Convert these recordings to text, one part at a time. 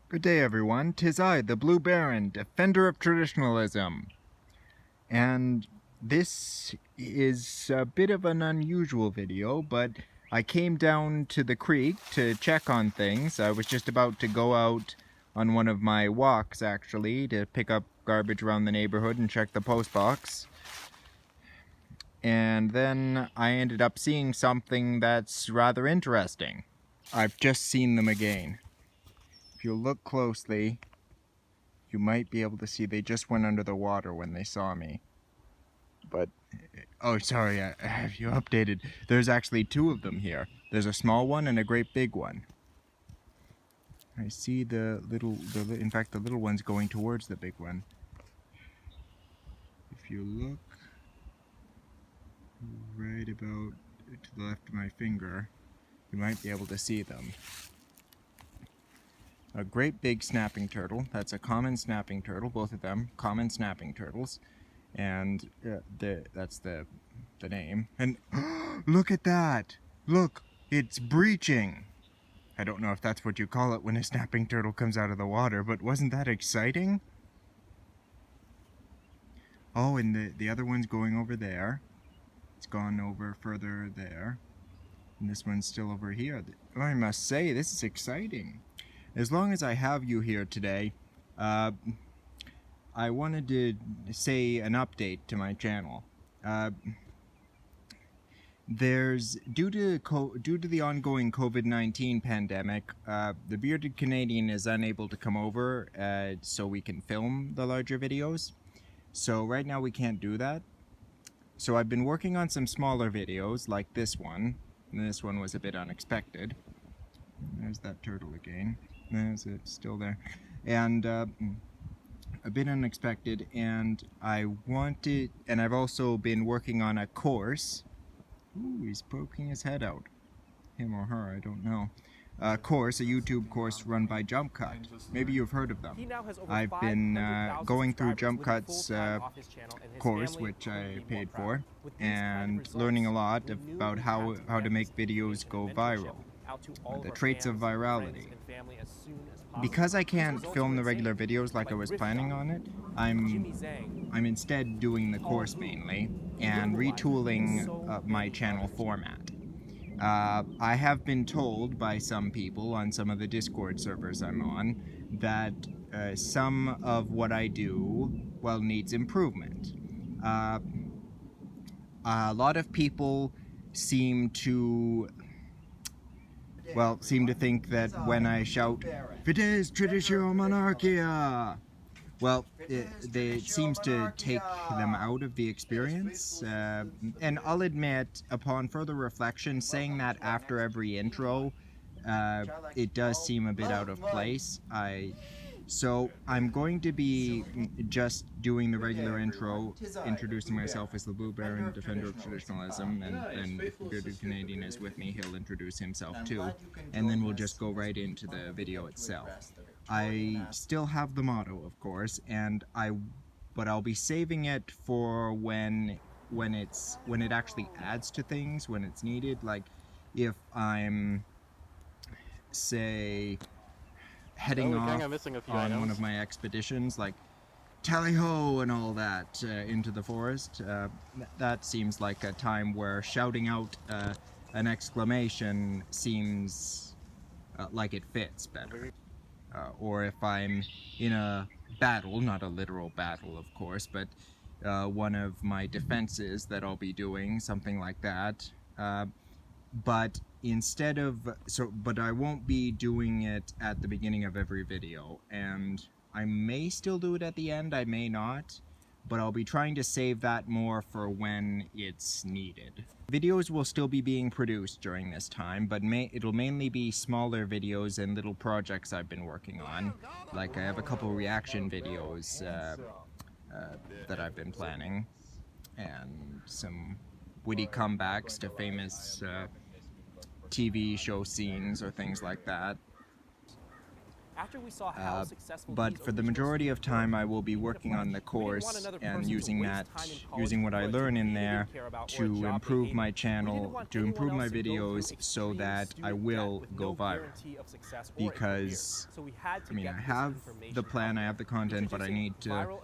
Good day, everyone. 'Tis I, the Blue Baron, defender of traditionalism. And this is a bit of an unusual video, but I came down to the creek to check on things. I was just about to go out on one of my walks, actually, to pick up garbage around the neighborhood and check the post box. And then I ended up seeing something that's rather interesting. I've just seen them again. If you look closely, you might be able to see they just went under the water when they saw me. But, oh sorry, I have you updated. There's actually two of them here. There's a small one and a great big one. I see in fact the little one's going towards the big one. If you look right about to the left of my finger, you might be able to see them. A great big snapping turtle, that's a common snapping turtle, both of them, common snapping turtles. And that's the name. And look at that! Look, it's breaching! I don't know if that's what you call it when a snapping turtle comes out of the water, but wasn't that exciting? Oh, and the other one's going over there. It's gone over further there. And this one's still over here. I must say, this is exciting. As long as I have you here today, I wanted to say an update to my channel. Due to the ongoing COVID-19 pandemic, the Bearded Canadian is unable to come over so we can film the larger videos. So right now we can't do that. So I've been working on some smaller videos like this one. And this one was a bit unexpected. There's that turtle again. There's it still there. And a bit unexpected, and I've also been working on a course. Ooh, he's poking his head out. Him or her, I don't know. A YouTube course run by Jumpcut. Maybe you've heard of them. I've been going through Jumpcut's course, which I paid for, and learning a lot about how to make videos go viral. The traits of virality. Because I can't film the regular videos like I was planning on it, I'm instead doing the course mainly and retooling my channel format. I have been told by some people on some of the Discord servers I'm on that some of what I do, well, needs improvement. A lot of people seem to think that when I shout, "Fides Traditio Monarchia," well, it seems to take them out of the experience. And I'll admit, upon further reflection, saying that after every intro, it does seem a bit out of place. So I'm going to be just doing the regular intro, introducing myself as the Blue Baron, defender of traditionalism, and if the Bearded Canadian is with me, he'll introduce himself too, and then we'll just go right into the video itself. I still have the motto, of course, but I'll be saving it for when it actually adds to things, when it's needed. Like if I'm, say, heading off on one of my expeditions, like tally-ho and all that, into the forest. That seems like a time where shouting out an exclamation seems like it fits better. Or if I'm in a battle, not a literal battle of course, but one of my defenses that I'll be doing, something like that. But I won't be doing it at the beginning of every video, and I may still do it at the end, I may not, but I'll be trying to save that more for when it's needed. Videos will still be being produced during this time, but it'll mainly be smaller videos and little projects I've been working on. Like I have a couple reaction videos that I've been planning, and some witty comebacks to famous TV show scenes or things like that. But for the majority of time, I will be working on the course and using what I learn in there to improve my channel, to improve my videos, so that I will go viral. Because, I mean, I have the plan, I have the content, but I need to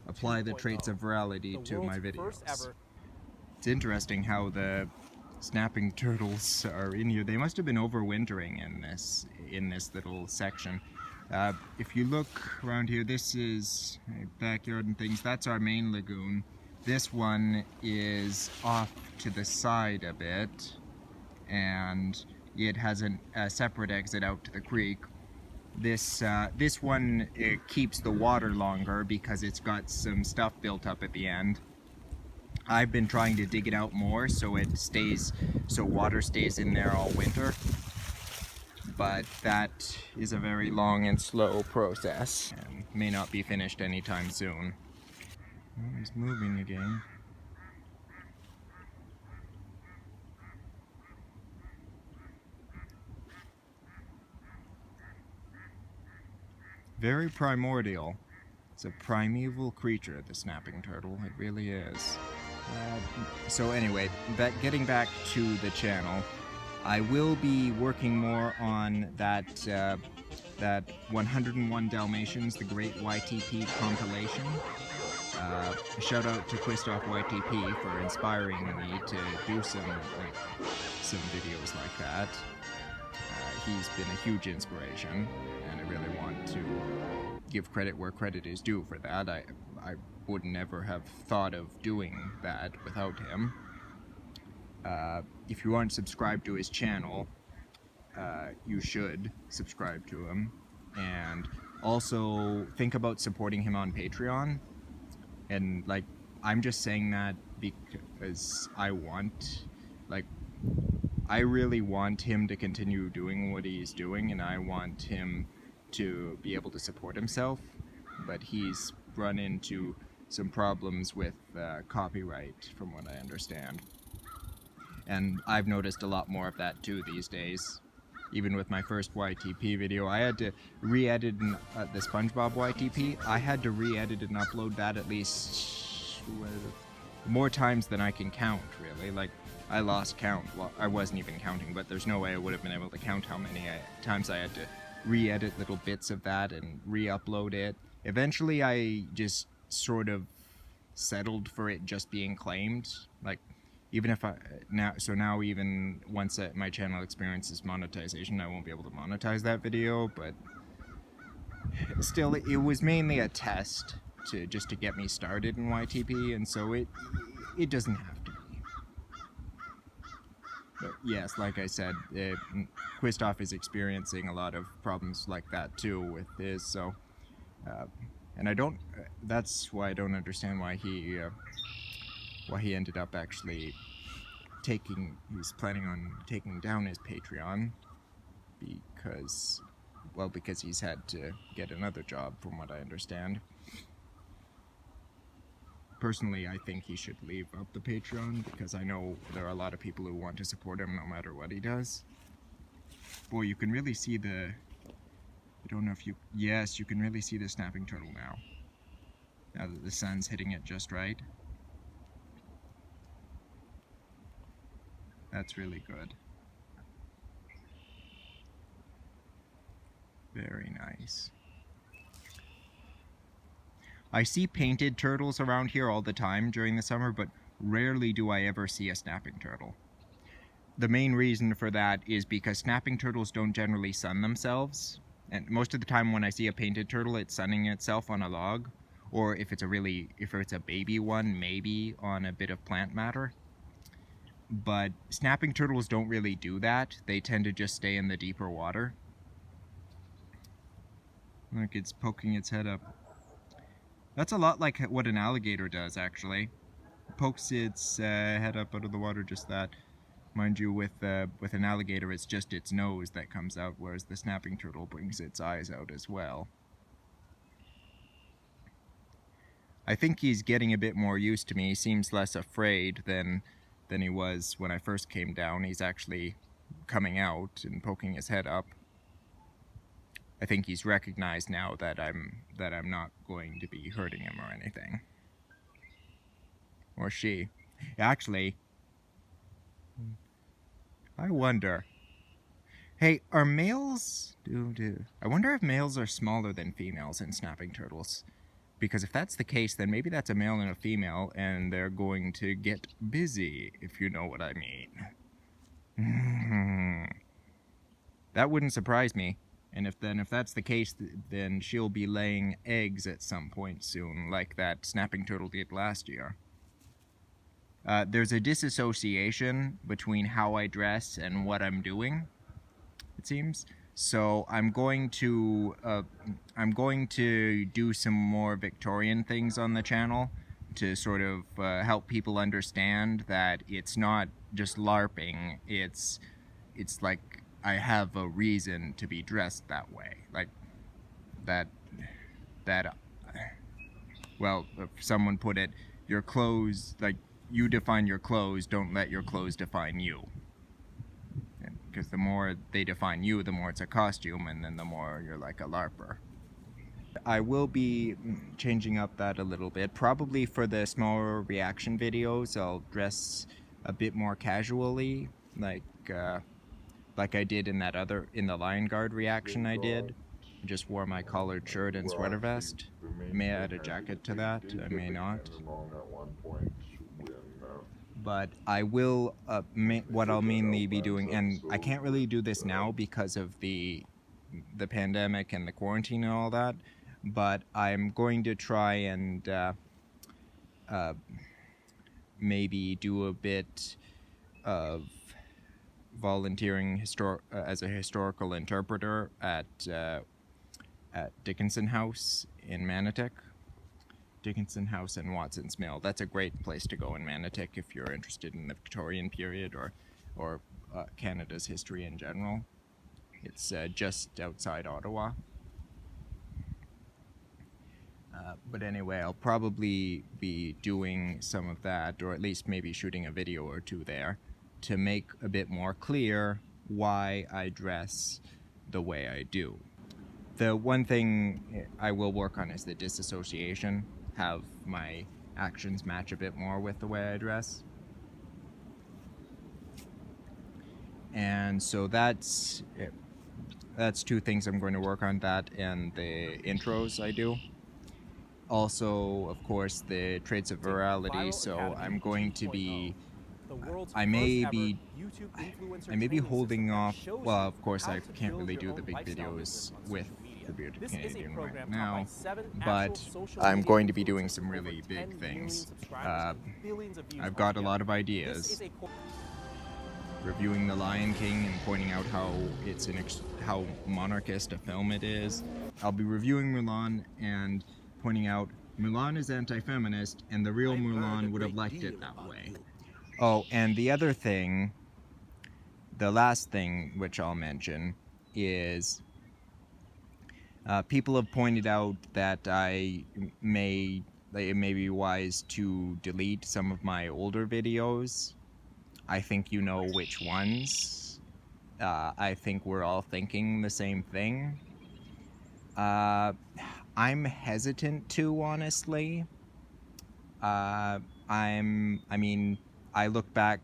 apply the traits of virality to my videos. It's interesting how the snapping turtles are in here. They must have been overwintering in this little section. If you look around here, this is a backyard and things. That's our main lagoon. This one is off to the side a bit, and it has a separate exit out to the creek. This one, it keeps the water longer because it's got some stuff built up at the end. I've been trying to dig it out more so water stays in there all winter. But that is a very long and slow process and may not be finished anytime soon. Oh, he's moving again. Very primordial. It's a primeval creature, the snapping turtle. It really is. So anyway, getting back to the channel, I will be working more on that 101 Dalmatians, the Great YTP compilation. Shout out to Christoph YTP for inspiring me to do some videos like that. He's been a huge inspiration, and I really want to give credit where credit is due for that. I would never have thought of doing that without him. If you aren't subscribed to his channel, you should subscribe to him, and also think about supporting him on Patreon. And like, I'm just saying that because I really want him to continue doing what he's doing, and I want him to be able to support himself, but he's run into some problems with copyright, from what I understand. And I've noticed a lot more of that too these days. Even with my first YTP video, I had to re-edit the SpongeBob YTP. I had to re-edit and upload that at least more times than I can count, really. Like, I lost count. Well, I wasn't even counting, but there's no way I would have been able to count how many times I had to re-edit little bits of that and re-upload it. Eventually, I just sort of settled for it just being claimed. Like, even if now even once my channel experiences monetization, I won't be able to monetize that video, but still, it was mainly a test just to get me started in YTP, and so it doesn't have to be. But yes, like I said, Christoph is experiencing a lot of problems like that too with his, so and that's why I don't understand why he ended up actually he's planning on taking down his Patreon, because he's had to get another job, from what I understand. Personally, I think he should leave up the Patreon, because I know there are a lot of people who want to support him no matter what he does. Boy, you can really see yes, you can really see the snapping turtle now that the sun's hitting it just right. That's really good. Very nice. I see painted turtles around here all the time during the summer, but rarely do I ever see a snapping turtle. The main reason for that is because snapping turtles don't generally sun themselves, and most of the time when I see a painted turtle, it's sunning itself on a log, or if it's a baby one, maybe on a bit of plant matter. But snapping turtles don't really do that. They tend to just stay in the deeper water. Look, it's poking its head up. That's a lot like what an alligator does, actually. It pokes its head up out of the water, just that. Mind you, with an alligator, it's just its nose that comes out, whereas the snapping turtle brings its eyes out as well. I think he's getting a bit more used to me. He seems less afraid than he was when I first came down. He's actually coming out and poking his head up. I think he's recognized now that I'm not going to be hurting him or anything. Or she. Actually, I wonder. Hey, are males... I wonder if males are smaller than females in snapping turtles. Because if that's the case, then maybe that's a male and a female, and they're going to get busy, if you know what I mean. That wouldn't surprise me. And if that's the case, then she'll be laying eggs at some point soon, like that snapping turtle did last year. There's a disassociation between how I dress and what I'm doing, it seems. So I'm going to do some more Victorian things on the channel to sort of help people understand that it's not just LARPing. It's like I have a reason to be dressed that way, like that. Well, if someone put it, your clothes, like you define your clothes. Don't let your clothes define you. Because the more they define you, the more it's a costume, and then the more you're like a LARPer. I will be changing up that a little bit. Probably for the smaller reaction videos, I'll dress a bit more casually, like I did in the Lion Guard reaction I did. I just wore my collared shirt and sweater vest. I may add a jacket to that, I may not. But I will, what I'll mainly be doing, and I can't really do this now because of the pandemic and the quarantine and all that, but I'm going to try and maybe do a bit of volunteering as a historical interpreter at Dickinson House in Manotick. Dickinson House and Watson's Mill. That's a great place to go in Manotick if you're interested in the Victorian period or Canada's history in general. It's just outside Ottawa. But anyway, I'll probably be doing some of that, or at least maybe shooting a video or two there, to make a bit more clear why I dress the way I do. The one thing I will work on is the disassociation. Have my actions match a bit more with the way I dress. And so that's two things I'm going to work on, that and the intros I do. Also, of course, the traits of virality, so I'm going to be... I may be holding off... Well, of course, I can't really do the big videos with the Bearded Canadian right now, but I'm going to be doing some really big things. I've got a lot of ideas. Reviewing The Lion King and pointing out how how monarchist a film it is. I'll be reviewing Mulan and pointing out Mulan is anti-feminist and the real Mulan would have liked it that way. Oh, and the other thing, the last thing which I'll mention is people have pointed out that it may be wise to delete some of my older videos. I think you know which ones. I think we're all thinking the same thing. I'm hesitant to, honestly. I look back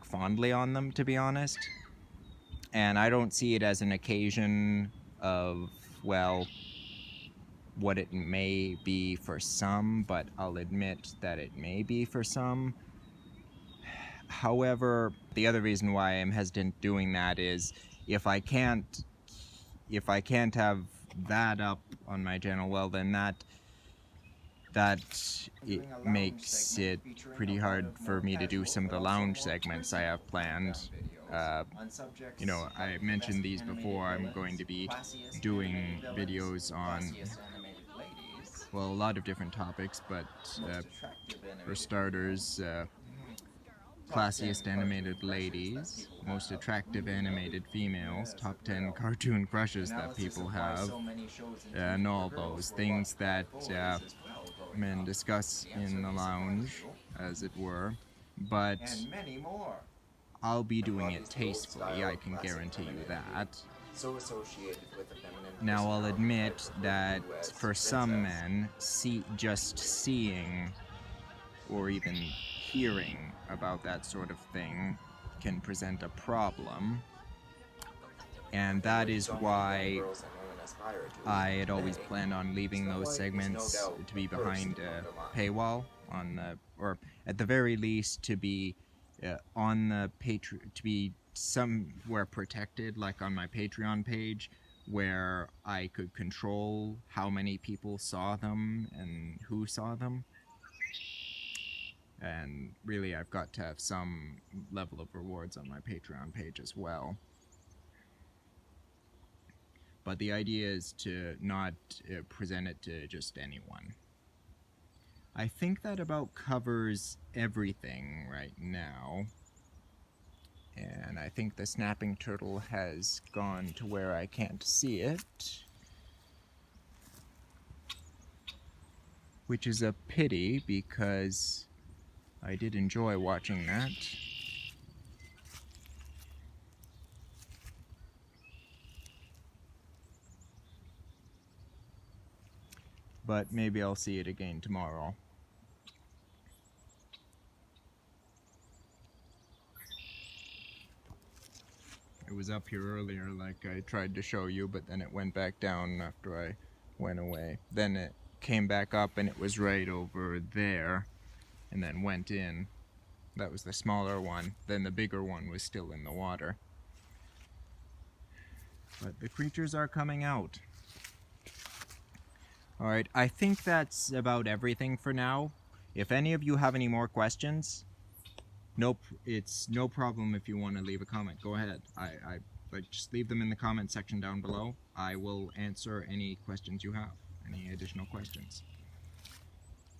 fondly on them, to be honest. And I don't see it as an occasion of, well, what it may be for some, but I'll admit that it may be for some. However, the other reason why I'm hesitant doing that is if I can't have that up on my channel, well, then that it makes it pretty hard for me to do some of the lounge segments I have planned. You know, I mentioned these before. I'm going to be doing videos on, well, a lot of different topics, but for starters, classiest animated ladies, most attractive animated females, top 10 cartoon crushes that people have, and all those things that men discuss in the lounge, as it were. But I'll be doing it tastefully, I can guarantee you that. so associated with a feminine Now I'll personality, I admit prefer that you as for some princess. men, just seeing or even hearing about that sort of thing can present a problem. And And that with is so many young why girls and women aspire to I had always today, planned on leaving Snow those White is no segments doubt to a be person behind on a the line. paywall on the, or at the very least to be on the to be somewhere protected, like on my Patreon page, where I could control how many people saw them and who saw them. And really, I've got to have some level of rewards on my Patreon page as well. But the idea is to not present it to just anyone. I think that about covers everything right now. And I think the snapping turtle has gone to where I can't see it. Which is a pity, because I did enjoy watching that. But maybe I'll see it again tomorrow. It was up here earlier, like I tried to show you, but then it went back down after I went away. Then it came back up and it was right over there, and then went in. That was the smaller one. Then the bigger one was still in the water. But the creatures are coming out. Alright, I think that's about everything for now. If any of you have any more questions, it's no problem if you want to leave a comment. Go ahead. Like, just leave them in the comment section down below. I will answer any questions you have, any additional questions.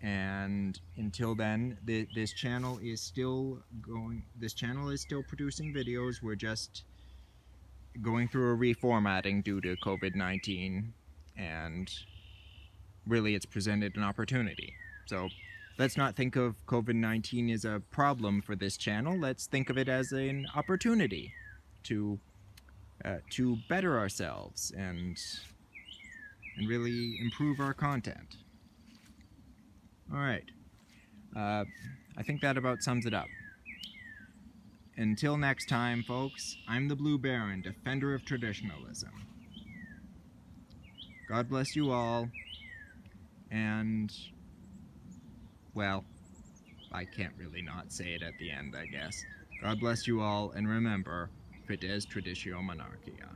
And until then, this channel is still going. This channel is still producing videos. We're just going through a reformatting due to COVID-19, and really, it's presented an opportunity. So let's not think of COVID-19 as a problem for this channel. Let's think of it as an opportunity to better ourselves and really improve our content. All right. I think that about sums it up. Until next time, folks, I'm the Blue Baron, defender of traditionalism. God bless you all, and, well, I can't really not say it at the end, I guess. God bless you all, and remember, fides traditio monarchia.